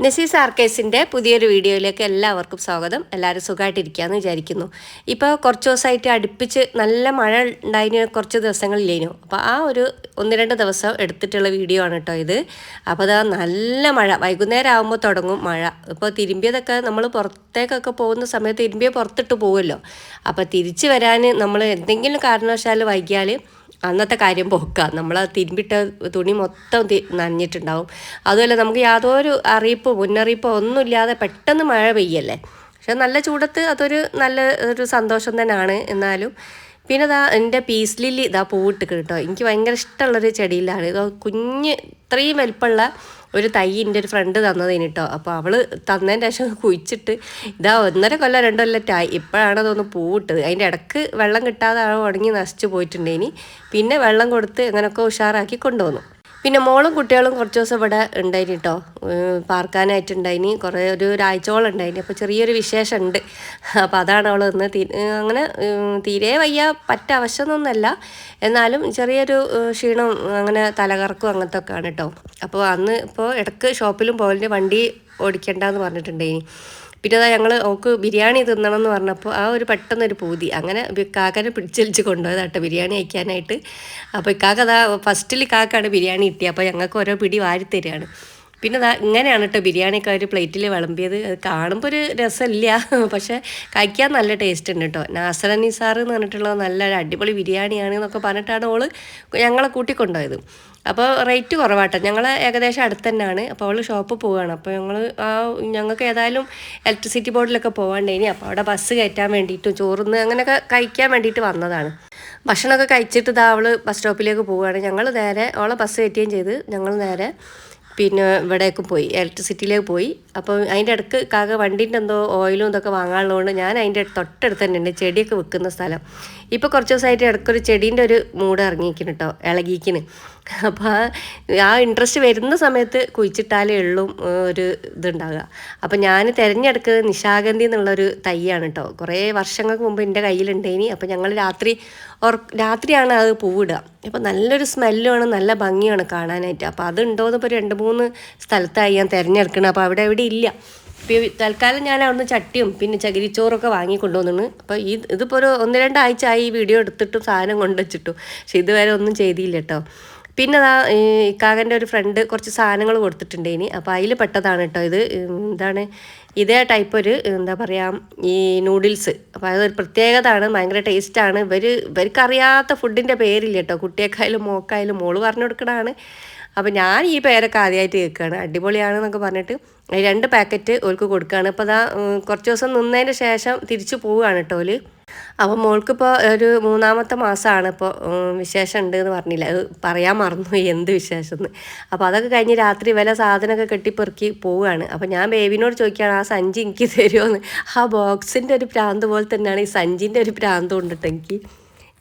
നസീസ് ആർക്കേസിൻ്റെ പുതിയൊരു വീഡിയോയിലേക്ക് എല്ലാവർക്കും സ്വാഗതം. എല്ലാവരും സുഖമായിട്ടിരിക്കുകയെന്ന് വിചാരിക്കുന്നു. ഇപ്പോൾ കുറച്ച് ദിവസമായിട്ട് അടുപ്പിച്ച് നല്ല മഴ ഉണ്ടായതിന് കുറച്ച് ദിവസങ്ങളില്ലേനു. അപ്പോൾ ആ ഒരു 1-2 ദിവസം എടുത്തിട്ടുള്ള വീഡിയോ ആണ് കേട്ടോ ഇത്. അപ്പോൾ അതാ നല്ല മഴ വൈകുന്നേരം ആകുമ്പോൾ തുടങ്ങും മഴ. ഇപ്പോൾ തിരുമ്പിയതൊക്കെ നമ്മൾ പുറത്തേക്കൊക്കെ പോകുന്ന സമയത്ത് തിരുമ്പിയ പുറത്തിട്ട് പോകുമല്ലോ. അപ്പോൾ തിരിച്ച് വരാൻ നമ്മൾ എന്തെങ്കിലും കാരണവശാൽ വൈകിയാൽ അന്നത്തെ കാര്യം പോക്കുക. നമ്മൾ തിരുമ്പിട്ട തുണി മൊത്തം നനഞ്ഞിട്ടുണ്ടാവും. അതുമല്ല നമുക്ക് യാതൊരു മുന്നറിയിപ്പോ ഒന്നുമില്ലാതെ പെട്ടെന്ന് മഴ പെയ്യല്ലേ. പക്ഷെ നല്ല ചൂടത്ത് അതൊരു ഒരു സന്തോഷം തന്നെയാണ്. എന്നാലും പിന്നെ ഇതാ എൻ്റെ പീസ് ലില്ലി ഇതാ പൂവിട്ട് കേട്ടോ. എനിക്ക് ഭയങ്കര ഇഷ്ടമുള്ളൊരു ചെടിയിലാണ്. ഇത് കുഞ്ഞ് ഇത്രയും വലിപ്പമുള്ള ഒരു തൈ എൻ്റെ ഒരു ഫ്രണ്ട് തന്നതിന് കേട്ടോ. അപ്പോൾ അവൾ തന്നതിൻ്റെ ശേഷം കുഴിച്ചിട്ട് ഇതാ 1.5 കൊല്ലം 2 കൊല്ലത്തായി. ഇപ്പോഴാണ് അതൊന്ന് പൂവിട്ടത്. അതിൻ്റെ ഇടക്ക് വെള്ളം കിട്ടാതെ ഉണങ്ങി നശിച്ചു പോയിട്ടുണ്ടേനി. പിന്നെ വെള്ളം കൊടുത്ത് അങ്ങനെയൊക്കെ ഉഷാറാക്കി കൊണ്ടുവന്നു. പിന്നെ മോളും കുട്ടികളും കുറച്ച് ദിവസം ഇവിടെ ഉണ്ടായിന് കേട്ടോ. പാർക്കാനായിട്ടുണ്ടായിന് ഒരു ഒരാഴ്ചയോളം ഉണ്ടായിന്. അപ്പോൾ ചെറിയൊരു വിശേഷം ഉണ്ട്. അപ്പോൾ അതാണ് അവൾ ഇന്ന് അങ്ങനെ തീരെ വയ്യ അവശമൊന്നുമല്ല. എന്നാലും ചെറിയൊരു ക്ഷീണം അങ്ങനെ തലകറക്കും അങ്ങനത്തെ ഒക്കെ ആണ് കേട്ടോ. അപ്പോൾ അന്ന് ഇപ്പോൾ ഇടയ്ക്ക് ഷോപ്പിലും പോകലിൻ്റെ വണ്ടി ഓടിക്കണ്ടെന്ന് പറഞ്ഞിട്ടുണ്ടായിനി. പിന്നെ അതാ ഞങ്ങൾ ഓക്ക് ബിരിയാണി തിന്നണം എന്ന് പറഞ്ഞപ്പോൾ ആ ഒരു പെട്ടെന്നൊരു പൂതി അങ്ങനെ കാക്കനെ പിടിച്ചലിച്ച് കൊണ്ടുപോയതാട്ടോ ബിരിയാണി കഴിക്കാനായിട്ട്. അപ്പോൾ ഇക്കാക്ക അതാ ഫസ്റ്റിൽ കാക്കാണ് ബിരിയാണി കിട്ടിയത്. അപ്പോൾ ഞങ്ങൾക്ക് ഓരോ പിടി വാരി തരികയാണ്. പിന്നെ അതാ ഇങ്ങനെയാണ് കേട്ടോ ബിരിയാണിയൊക്കെ ഒരു പ്ലേറ്റിൽ വിളമ്പിയത്. അത് കാണുമ്പോൾ ഒരു രസമില്ല, പക്ഷേ കഴിക്കാൻ നല്ല ടേസ്റ്റ് ഉണ്ട് കേട്ടോ. നാസർ നിസാർ എന്ന് പറഞ്ഞിട്ടുള്ള നല്ലൊരു അടിപൊളി ബിരിയാണിയാണ് എന്നൊക്കെ പറഞ്ഞിട്ടാണ് ഓള് ഞങ്ങളെ കൂട്ടിക്കൊണ്ടുപോയത്. അപ്പോൾ റേറ്റ് കുറവാട്ടോ. ഞങ്ങൾ ഏകദേശം അടുത്ത് തന്നെയാണ്. അപ്പോൾ അവൾ ഷോപ്പിൽ പോവുകയാണ്. അപ്പോൾ ഞങ്ങൾക്ക് ഏതായാലും ഇലക്ട്രിസിറ്റി ബോർഡിലൊക്കെ പോകാണ്ടേനി. അപ്പോൾ അവിടെ ബസ് കയറ്റാൻ വേണ്ടിയിട്ടും ചോറുന്ന് അങ്ങനെയൊക്കെ കഴിക്കാൻ വേണ്ടിയിട്ട് വന്നതാണ്. ഭക്ഷണമൊക്കെ കഴിച്ചിട്ട് ഇതാ അവൾ ബസ് സ്റ്റോപ്പിലേക്ക് പോവുകയാണ്. ഞങ്ങൾ നേരെ അവളെ ബസ് കയറ്റുകയും ചെയ്ത് ഞങ്ങൾ നേരെ പിന്നെ ഇവിടേക്ക് പോയി, ഇലക്ട്രിസിറ്റിയിലേക്ക് പോയി. അപ്പോൾ അതിൻ്റെ ഇടയ്ക്ക് കാക്ക വണ്ടീൻ്റെ എന്തോ ഓയിലും ഇതൊക്കെ വാങ്ങാനുള്ളതുകൊണ്ട് ഞാൻ അതിൻ്റെ തൊട്ടടുത്ത് തന്നെ ഉണ്ട് ചെടിയൊക്കെ വെക്കുന്ന സ്ഥലം. ഇപ്പോൾ കുറച്ച് ദിവസമായിട്ട് ഇടയ്ക്കൊരു ചെടീൻ്റെ ഒരു മൂഡ് ഇറങ്ങിയിരിക്കുന്നു കേട്ടോ, ഇളകിയിരിക്കുന്നു. അപ്പോൾ ആ ഇൻട്രസ്റ്റ് വരുന്ന സമയത്ത് കുഴിച്ചിട്ടാലേ ഉള്ളൂ ഒരു ഇതുണ്ടാകുക. അപ്പോൾ ഞാൻ തിരഞ്ഞെടുക്കുന്നത് നിശാഗന്ധി എന്നുള്ളൊരു തൈയാണ് കേട്ടോ. കുറേ വർഷങ്ങൾക്ക് മുമ്പ് എൻ്റെ കയ്യിലുണ്ടേനി. അപ്പോൾ ഞങ്ങൾ രാത്രിയാണ് അത് പൂവിടുക. അപ്പോൾ നല്ലൊരു സ്മെല്ലുമാണ്, നല്ല ഭംഗിയാണ് കാണാനായിട്ട്. അപ്പോൾ അതുണ്ടോയെന്ന് ഇപ്പോൾ 2-3 സ്ഥലത്തായി ഞാൻ തിരഞ്ഞെടുക്കണം. അപ്പോൾ അവിടെ എവിടെ ഇല്ല. ഇപ്പോൾ തൽക്കാലം ഞാൻ അവിടുന്ന് ചട്ടിയും പിന്നെ ചകിരിച്ചോറൊക്കെ വാങ്ങി കൊണ്ടുവന്നു. അപ്പോൾ ഇതിപ്പോൾ ഒരു 1-2 ആഴ്ച ആയി ഈ വീഡിയോ എടുത്തിട്ടും സാധനം കൊണ്ടുവച്ചിട്ടു. പക്ഷെ ഇതുവരെ ഒന്നും ചെയ്തില്ല കേട്ടോ. പിന്നെ അതാ ഇക്കാകൻ്റെ ഒരു ഫ്രണ്ട് കുറച്ച് സാധനങ്ങൾ കൊടുത്തിട്ടുണ്ടേനി. അപ്പോൾ അതിൽ പെട്ടതാണ് കേട്ടോ ഇത്. എന്താണ് ഇതേ ടൈപ്പ് ഒരു എന്താ പറയുക ഈ നൂഡിൽസ്. അപ്പോൾ അതൊരു പ്രത്യേകതയാണ്, ഭയങ്കര ടേസ്റ്റാണ്. ഇവർക്കറിയാത്ത ഫുഡിൻ്റെ പേരില്ല കേട്ടോ. കുട്ടിയേക്കായാലും മോക്കായാലും മോള് പറഞ്ഞു കൊടുക്കണതാണ്. അപ്പോൾ ഞാൻ ഈ പേരൊക്കെ ആദ്യമായിട്ട് കേൾക്കുകയാണ്. അടിപൊളിയാണെന്നൊക്കെ പറഞ്ഞിട്ട് 2 പാക്കറ്റ് ഓൾക്ക് കൊടുക്കുകയാണ്. അപ്പോൾ അതാ കുറച്ച് ദിവസം നിന്നതിന് ശേഷം തിരിച്ചു പോവുകയാണ് കേട്ടോ ഓല്. അപ്പോൾ മോൾക്കിപ്പോൾ ഒരു 3-ാമത്തെ മാസമാണ്. ഇപ്പോൾ വിശേഷം ഉണ്ട് എന്ന് പറഞ്ഞില്ല, അത് പറയാൻ മറന്നു എന്ത് വിശേഷം എന്ന്. അപ്പോൾ അതൊക്കെ കഴിഞ്ഞ് രാത്രി വില സാധനമൊക്കെ കെട്ടിപ്പെറുക്കി പോവുകയാണ്. അപ്പോൾ ഞാൻ ബേബിനോട് ചോദിക്കുകയാണ് ആ സഞ്ചി എനിക്ക് തരുമോയെന്ന്. ആ ബോക്സിൻ്റെ ഒരു പ്രാന്ത് പോലെ തന്നെയാണ് ഈ സഞ്ചിൻ്റെ ഒരു പ്രാന്ത് കൊണ്ടിട്ട് എനിക്ക്.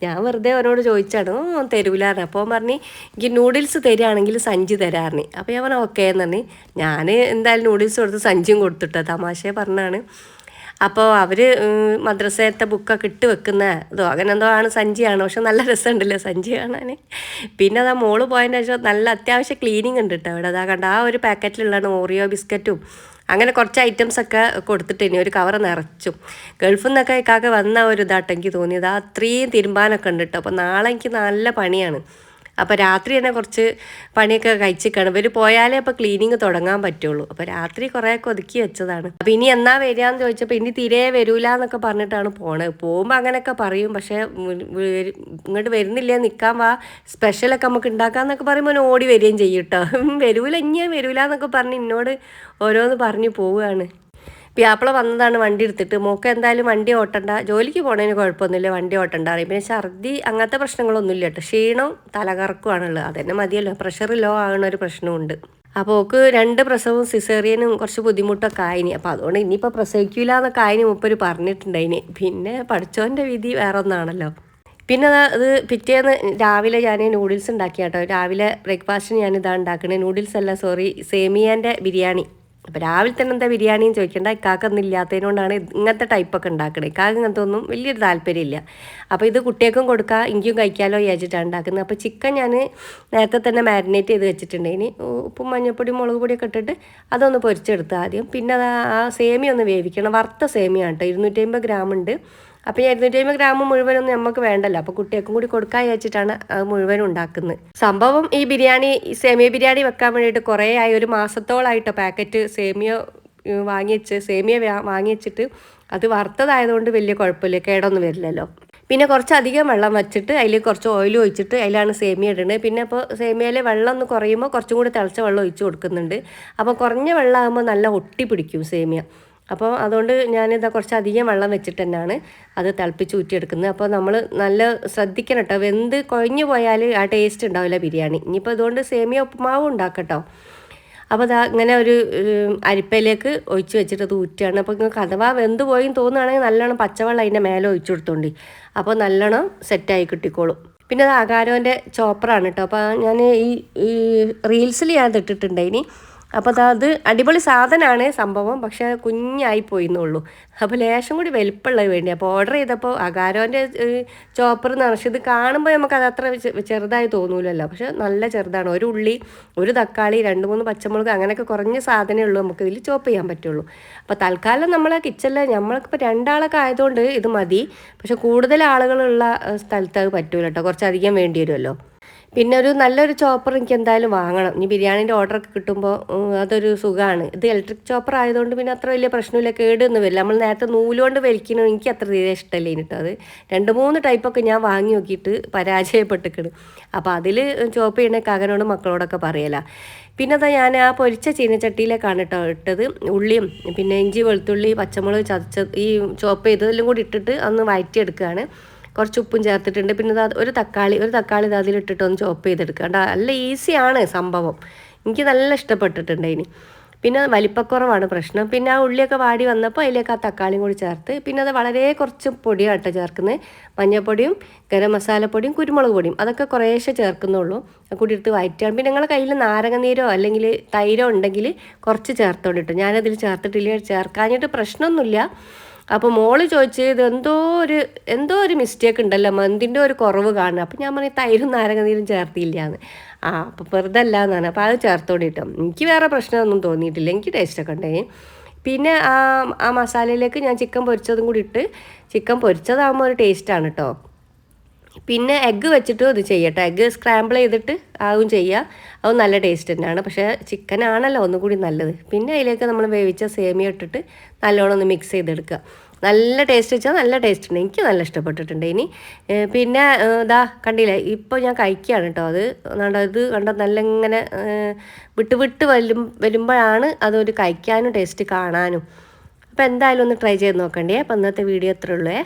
ഞാൻ വെറുതെ അവരോട് ചോദിച്ചാണ്, തരൂലാറിന്. അപ്പോൾ പറഞ്ഞ് എനിക്ക് നൂഡിൽസ് തരികയാണെങ്കിൽ സഞ്ചി തരാറിന്. അപ്പോൾ ഞാൻ പറഞ്ഞു ഓക്കേ എന്ന് പറഞ്ഞ് ഞാൻ എന്തായാലും നൂഡിൽസ് കൊടുത്ത് സഞ്ചിയും കൊടുത്തിട്ടോ, തമാശയെ പറഞ്ഞാണ്. അപ്പോൾ അവർ മദ്രസത്തെ ബുക്കൊക്കെ ഇട്ട് വെക്കുന്ന ഇതോ അങ്ങനെ എന്തോ ആണ് സഞ്ചിയാണ്. പക്ഷെ നല്ല രസമുണ്ടല്ലോ സഞ്ചി കാണാൻ. പിന്നെ അതാ മോള് പോയതിന് ശേഷം നല്ല അത്യാവശ്യം ക്ലീനിങ് ഉണ്ട് കേട്ടോ അവിടെ. അതാ കണ്ട ആ ഒരു പാക്കറ്റിലുള്ളതാണ് ഓറിയോ ബിസ്ക്കറ്റും അങ്ങനെ കുറച്ച് ഐറ്റംസൊക്കെ കൊടുത്തിട്ട് ഇനി ഒരു കവർ നിറച്ചും. ഗൾഫിൽ നിന്നൊക്കെ ഇക്കാക്ക വന്ന ഒരു ഇതാട്ടോ എനിക്ക് തോന്നിയത്. അത്രയും തിരുമ്പാനൊക്കെ ഉണ്ട് കേട്ടോ. അപ്പോൾ നാളെ എനിക്ക് നല്ല പണിയാണ്. അപ്പോൾ രാത്രി തന്നെ കുറച്ച് പണിയൊക്കെ കഴിച്ചിരിക്കണം. ഇവർ പോയാലേ അപ്പോൾ ക്ലീനിങ് തുടങ്ങാൻ പറ്റുള്ളൂ. അപ്പോൾ രാത്രി കുറേയൊക്കെ ഒതുക്കി വെച്ചതാണ്. അപ്പോൾ ഇനി എന്നാ വരികയെന്ന് ചോദിച്ചപ്പോൾ ഇനി തീരെ വരൂല എന്നൊക്കെ പറഞ്ഞിട്ടാണ് പോണത്. പോകുമ്പോൾ അങ്ങനെയൊക്കെ പറയും, പക്ഷേ ഇങ്ങോട്ട് വരുന്നില്ലേ നിൽക്കാൻ വാ സ്പെഷ്യലൊക്കെ നമുക്ക് ഉണ്ടാക്കാമെന്നൊക്കെ പറയുമ്പോൾ ഓടി വരികയും ചെയ്യും കേട്ടോ. വരൂല ഇനിയും വരൂല എന്നൊക്കെ പറഞ്ഞ് എന്നോട് ഓരോന്ന് പറഞ്ഞ് പോവുകയാണ്. പിയാപ്പിള വന്നതാണ് വണ്ടി എടുത്തിട്ട്. മോക്ക് എന്തായാലും വണ്ടി ഓട്ടണ്ട, ജോലിക്ക് പോണതിന് കുഴപ്പമൊന്നുമില്ല, വണ്ടി ഓട്ടണ്ട അറിയും. പിന്നെ ഛർദി അങ്ങനത്തെ പ്രശ്നങ്ങളൊന്നുമില്ല കേട്ടോ. ക്ഷീണവും തലകറക്കുവാണുള്ളത്, അതന്നെ മതിയല്ലോ. പ്രഷർ ലോ ആകുന്ന ഒരു പ്രശ്നമുണ്ട്. അപ്പോൾ ഓക്ക് 2 പ്രസവവും സിസേറിയനും കുറച്ച് ബുദ്ധിമുട്ടൊക്കെ ആയിനി. അപ്പോൾ അതുകൊണ്ട് ഇനിയിപ്പോൾ പ്രസവിക്കില്ല എന്നൊക്കെ ആയിന് മുപ്പൊരു പറഞ്ഞിട്ടുണ്ടായിന്. പിന്നെ പഠിച്ചവൻ്റെ വിധി വേറെ ഒന്നാണല്ലോ. പിന്നെ അത് പിറ്റേന്ന് രാവിലെ ഞാൻ നൂഡിൽസ് ഉണ്ടാക്കി കേട്ടോ. രാവിലെ ബ്രേക്ക്ഫാസ്റ്റിന് ഞാൻ ഇതാണ് ഉണ്ടാക്കുന്നത്. നൂഡിൽസ് അല്ല സോറി, സേമിയാൻ്റെ ബിരിയാണി. അപ്പോൾ രാവിലെ തന്നെ എന്താ ബിരിയാണിയും ചോദിക്കേണ്ട, ഇക്കാക്കൊന്നും ഇല്ലാത്തതിനോണ്ടാണ് ഇങ്ങനത്തെ ടൈപ്പൊക്കെ ഉണ്ടാക്കണത്. ഇക്കാക്ക് ഇങ്ങനത്തെ ഒന്നും വലിയൊരു താല്പര്യമില്ല. അപ്പോൾ ഇത് കുട്ടികൾക്കും കൊടുക്കുക, എനിക്കും കഴിക്കാമല്ലോ വിചാരിച്ചിട്ടാണ് ഉണ്ടാക്കുന്നത്. അപ്പോൾ ചിക്കൻ ഞാൻ നേരത്തെ തന്നെ മാരിനേറ്റ് ചെയ്ത് വെച്ചിട്ടുണ്ട്. ഇനി ഉപ്പും മഞ്ഞൾപ്പൊടി മുളക് പൊടിയൊക്കെ ഇട്ടിട്ട് അതൊന്ന് പൊരിച്ചെടുത്ത് ആദ്യം. പിന്നെ അത് ആ സേമിയ ഒന്ന് വേവിക്കണം. വറുത്ത സേമിയ കേട്ടോ, 250 ഗ്രാം ഉണ്ട്. അപ്പോൾ 250 ഗ്രാം മുഴുവനൊന്നും നമുക്ക് വേണ്ടല്ലോ, അപ്പോൾ കുട്ടികൾക്കും കൂടി കൊടുക്കാൻ വിചാരിച്ചിട്ടാണ് അത് മുഴുവനും ഉണ്ടാക്കുന്നത്. സംഭവം ഈ ബിരിയാണി, സേമിയ ബിരിയാണി വെക്കാൻ വേണ്ടിയിട്ട് കുറേ ആയി, ഒരു മാസത്തോളമായിട്ടോ പാക്കറ്റ് സേമിയ വാങ്ങി വെച്ചിട്ട് അത് വറുത്തതായതുകൊണ്ട് വലിയ കുഴപ്പമില്ല, കേടൊന്നും വരില്ലല്ലോ. പിന്നെ കുറച്ചധികം വെള്ളം വെച്ചിട്ട് അതിൽ കുറച്ച് ഓയിൽ ഒഴിച്ചിട്ട് അതിലാണ് സേമിയ ഇടുന്നത്. പിന്നെ അപ്പോൾ സേമിയയിൽ വെള്ളം ഒന്ന് കുറയുമ്പോൾ കുറച്ചും കൂടി തിളച്ച വെള്ളം ഒഴിച്ച് കൊടുക്കുന്നുണ്ട്. അപ്പോൾ കുറഞ്ഞ വെള്ളമാകുമ്പോൾ നല്ല ഒട്ടി പിടിക്കും സേമിയ. അപ്പോൾ അതുകൊണ്ട് ഞാനിതാ കുറച്ചധികം വെള്ളം വെച്ചിട്ട് തന്നെയാണ് അത് തിളപ്പിച്ച് ഊറ്റിയെടുക്കുന്നത്. അപ്പോൾ നമ്മൾ നല്ല ശ്രദ്ധിക്കണം കേട്ടോ, വെന്ത് കുഴഞ്ഞു പോയാൽ ആ ടേസ്റ്റ് ഉണ്ടാവില്ല ബിരിയാണി. ഇനിയിപ്പോൾ അതുകൊണ്ട് സേമിയ ഉപ്പുമാവും ഉണ്ടാക്കട്ടോ. അപ്പോൾ അതാ ഇങ്ങനെ ഒരു അരിപ്പയിലേക്ക് ഒഴിച്ച് വെച്ചിട്ട് അത് ഊറ്റുകയാണ്. അപ്പോൾ നിങ്ങൾക്ക് അഥവാ വെന്ത് പോയി തോന്നുകയാണെങ്കിൽ നല്ലോണം പച്ചവെള്ളം അതിൻ്റെ മേലെ ഒഴിച്ചു കൊടുത്തോണ്ടി, അപ്പോൾ നല്ലോണം സെറ്റായി കിട്ടിക്കോളും. പിന്നെ അത് അകാരോൻ്റെ ചോപ്പറാണ് കേട്ടോ. അപ്പോൾ ഞാൻ ഈ റീൽസിൽ ഞാൻ ഇട്ടിട്ടുണ്ട് ഇനി. അപ്പോൾ അത് അടിപൊളി സാധനമാണ് സംഭവം, പക്ഷേ കുഞ്ഞായി പോയിന്നുള്ളൂ. അപ്പോൾ ലേശം കൂടി വലിപ്പമുള്ളത് വേണ്ടി അപ്പോൾ ഓർഡർ ചെയ്തപ്പോൾ അകാരോൻ്റെ ചോപ്പർ എന്ന് പറഞ്ഞാൽ ഇത് കാണുമ്പോൾ നമുക്കത് അത്ര ചെറുതായി തോന്നൂലല്ലോ, പക്ഷെ നല്ല ചെറുതാണ്. ഒരു ഉള്ളി, ഒരു തക്കാളി, 2-3 പച്ചമുളക്, അങ്ങനെയൊക്കെ കുറഞ്ഞ സാധനമേ ഉള്ളൂ നമുക്കിതിൽ ചോപ്പ് ചെയ്യാൻ പറ്റുള്ളൂ. അപ്പോൾ തൽക്കാലം നമ്മളെ കിച്ചണിൽ നമ്മൾക്കിപ്പോൾ 2 ആളൊക്കെ ആയതുകൊണ്ട് ഇത് മതി. പക്ഷെ കൂടുതൽ ആളുകളുള്ള സ്ഥലത്ത് അത് പറ്റൂല കേട്ടോ, കുറച്ചധികം വേണ്ടി വരുമല്ലോ. പിന്നെ ഒരു നല്ലൊരു ചോപ്പർ എനിക്ക് എന്തായാലും വാങ്ങണം. ഇനി ബിരിയാണീൻ്റെ ഓർഡറൊക്കെ കിട്ടുമ്പോൾ അതൊരു സുഖമാണ്. ഇത് ഇലക്ട്രിക് ചോപ്പർ ആയതുകൊണ്ട് പിന്നെ അത്ര വലിയ പ്രശ്നമില്ല, കേടൊന്നും വരില്ല. നമ്മൾ നേരത്തെ നൂലുകൊണ്ട് വലിക്കണോ എനിക്ക് അത്ര തീരെ ഇഷ്ടമല്ല കേട്ടോ. അത് 2-3 ടൈപ്പൊക്കെ ഞാൻ വാങ്ങി നോക്കിയിട്ട് പരാജയപ്പെട്ടിക്കണ്. അപ്പോൾ അതിൽ ചോപ്പ് ചെയ്യണ കകനോട് മക്കളോടൊക്കെ പറയല. പിന്നെ അതാ ഞാൻ ആ പൊരിച്ച ചീനച്ചട്ടിയിലേക്കാണ് കേട്ടോ ഇട്ടത്. ഉള്ളിയും പിന്നെ ഇഞ്ചി, വെളുത്തുള്ളി, പച്ചമുളക് ചതച്ച ഈ ചോപ്പ് ചെയ്തതെല്ലാം കൂടി ഇട്ടിട്ട് ഒന്ന് വഴറ്റിയെടുക്കുകയാണ്. കുറച്ച് ഉപ്പും ചേർത്തിട്ടുണ്ട്. പിന്നെ ഒരു തക്കാളി ഇത് അതിലിട്ടിട്ട് ഒന്ന് ചോപ്പ് ചെയ്തെടുക്കുക. നല്ല ഈസിയാണ് സംഭവം, എനിക്ക് നല്ല ഇഷ്ടപ്പെട്ടിട്ടുണ്ട് ഇനി. പിന്നെ വലിപ്പക്കുറവാണ് പ്രശ്നം. പിന്നെ ആ ഉള്ളിയൊക്കെ വാടി വന്നപ്പോൾ അതിലേക്ക് ആ തക്കാളിയും കൂടി ചേർത്ത്, പിന്നെ അത് വളരെ കുറച്ച് പൊടിയാണ് കേട്ടോ ചേർക്കുന്നത്. മഞ്ഞൾപ്പൊടിയും ഗരം മസാലപ്പൊടിയും കുരുമുളക് പൊടിയും അതൊക്കെ കുറേശ്ശെ ചേർക്കുന്നുള്ളൂ. കൂടി എടുത്ത് വഴറ്റുകയാണ്. പിന്നെ നിങ്ങളുടെ കയ്യിൽ നാരങ്ങനീരോ അല്ലെങ്കിൽ തൈരോ ഉണ്ടെങ്കിൽ കുറച്ച് ചേർത്തോണ്ടിട്ടോ. ഞാനതിൽ ചേർത്തിട്ടില്ല, ചേർക്കാഞ്ഞിട്ട് പ്രശ്നമൊന്നുമില്ല. അപ്പോൾ മോള് ചോദിച്ച് ഇത് എന്തോ ഒരു മിസ്റ്റേക്ക് ഉണ്ടല്ലോ, മന്തിൻ്റെ ഒരു കുറവ് കാണുക. അപ്പോൾ ഞാൻ പറഞ്ഞു തൈരും നാരങ്ങനീരും ചേർത്തില്ലാന്ന്. അപ്പോൾ വെറുതെ അല്ല എന്നാണ്. അപ്പോൾ അത് ചേർത്തോണ്ടിട്ടോ. എനിക്ക് വേറെ പ്രശ്നമൊന്നും തോന്നിയിട്ടില്ല, എനിക്ക് ടേസ്റ്റൊക്കെ ഉണ്ടായി. പിന്നെ ആ മസാലയിലേക്ക് ഞാൻ ചിക്കൻ പൊരിച്ചതും കൂടി ഇട്ട്, ചിക്കൻ പൊരിച്ചതാകുമ്പോൾ ഒരു ടേസ്റ്റാണ് കേട്ടോ. പിന്നെ എഗ്ഗ് വെച്ചിട്ടും ഇത് ചെയ്യട്ടെ, എഗ്ഗ് സ്ക്രാമ്പിൾ ചെയ്തിട്ട് അതും ചെയ്യുക, അത് നല്ല ടേസ്റ്റ് തന്നെയാണ്. പക്ഷേ ചിക്കനാണല്ലോ ഒന്നുകൂടി നല്ലത്. പിന്നെ അതിലേക്ക് നമ്മൾ വേവിച്ച സേമിയ ഇട്ടിട്ട് നല്ലോണം ഒന്ന് മിക്സ് ചെയ്തെടുക്കുക. നല്ല ടേസ്റ്റ് വെച്ചാൽ നല്ല ടേസ്റ്റ് ഉണ്ട്, എനിക്ക് നല്ല ഇഷ്ടപ്പെട്ടിട്ടുണ്ട്. ഇനി പിന്നെ ഇതാ കണ്ടില്ലേ, ഇപ്പോൾ ഞാൻ കഴിക്കുകയാണ് കേട്ടോ. ഇത് കണ്ട നല്ല ഇങ്ങനെ വിട്ട് വരുമ്പോഴാണ് അതൊരു കഴിക്കാനും ടേസ്റ്റ് കാണാനും. അപ്പോൾ എന്തായാലും ഒന്ന് ട്രൈ ചെയ്ത് നോക്കണ്ടേ. അപ്പോൾ ഇന്നത്തെ വീഡിയോ എത്ര ഉള്ളൂ.